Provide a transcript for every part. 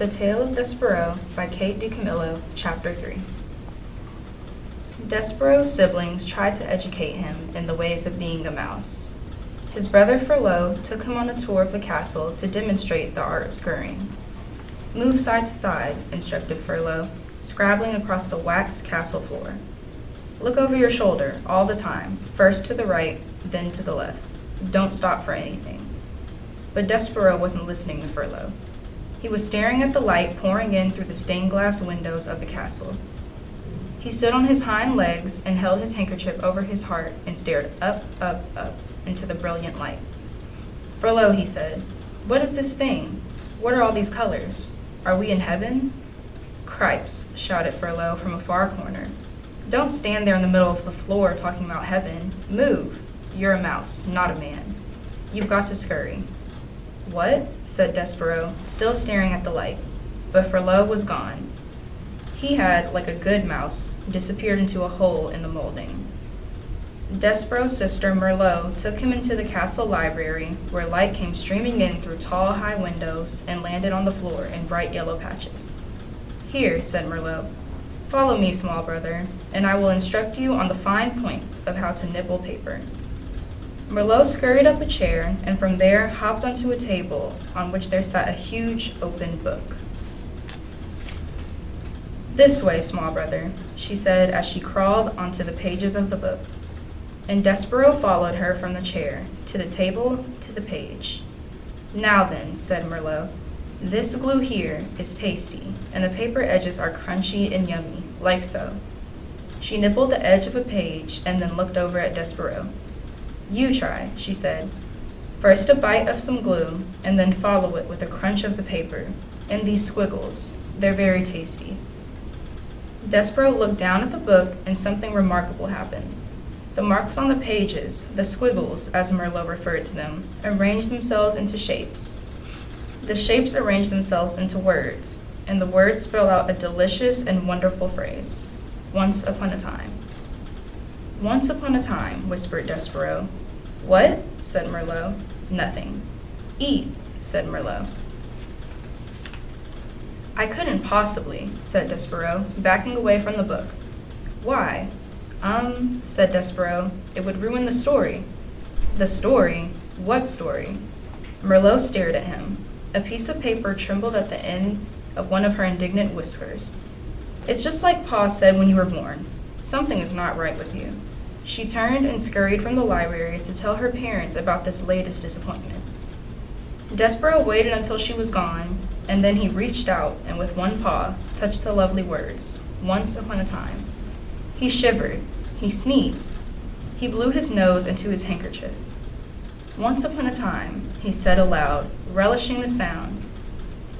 The Tale of Despereaux by DiCamillo, Chapter 3. Despereaux's siblings tried to educate him in the ways of being a mouse. His brother Furlough took him on a tour of the castle to demonstrate the art of scurrying. Move side to side, instructed Furlough, scrabbling across the waxed castle floor. Look over your shoulder all the time, first to the right, then to the left. Don't stop for anything. But Despereaux wasn't listening to Furlough. He was staring at the light pouring in through the stained glass windows of the castle. He stood on his hind legs and held his handkerchief over his heart and stared up, up, up into the brilliant light. Furlough, he said, what is this thing? What are all these colors? Are we in heaven? Cripes, shouted Furlough from a far corner. Don't stand there in the middle of the floor talking about heaven. Move. You're a mouse, not a man. You've got to scurry. What? Said Despereaux, still staring at the light. But Furlough was gone. He had, like a good mouse, disappeared into a hole in the molding. Despereaux's sister Merlot took him into the castle library, where light came streaming in through tall, high windows and landed on the floor in bright yellow patches. Here, said Merlot, follow me, small brother, and I will instruct you on the fine points of how to nibble paper. Merlot scurried up a chair, and from there hopped onto a table on which there sat a huge open book. This way, small brother, she said as she crawled onto the pages of the book. And Despereaux followed her from the chair, to the table, to the page. Now then, said Merlot, this glue here is tasty, and the paper edges are crunchy and yummy, like so. She nibbled the edge of a page and then looked over at Despereaux. You try, she said. First a bite of some glue, and then follow it with a crunch of the paper. And these squiggles, they're very tasty. Despereaux looked down at the book, and something remarkable happened. The marks on the pages, the squiggles, as Merlot referred to them, arranged themselves into shapes. The shapes arranged themselves into words, and the words spelled out a delicious and wonderful phrase. Once upon a time. Once upon a time, whispered Despereaux. What? Said Merlot. Nothing. Eat, said Merlot. I couldn't possibly, said Despereaux, backing away from the book. Why? Said Despereaux, it would ruin the story. The story? What story? Merlot stared at him. A piece of paper trembled at the end of one of her indignant whispers. It's just like Pa said when you were born. Something is not right with you. She turned and scurried from the library to tell her parents about this latest disappointment. Despereaux waited until she was gone, and then he reached out and with one paw touched the lovely words, once upon a time. He shivered. He sneezed. He blew his nose into his handkerchief. Once upon a time, he said aloud, relishing the sound,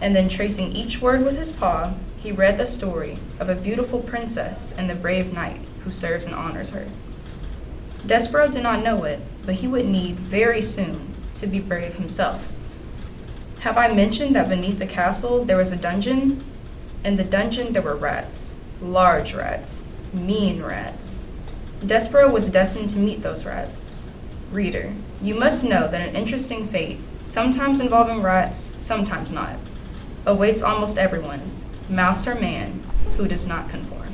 and then tracing each word with his paw, he read the story of a beautiful princess and the brave knight who serves and honors her. Despereaux did not know it, but he would need very soon to be brave himself. Have I mentioned that beneath the castle there was a dungeon? In the dungeon there were rats, large rats, mean rats. Despereaux was destined to meet those rats. Reader, you must know that an interesting fate, sometimes involving rats, sometimes not, awaits almost everyone, mouse or man, who does not conform.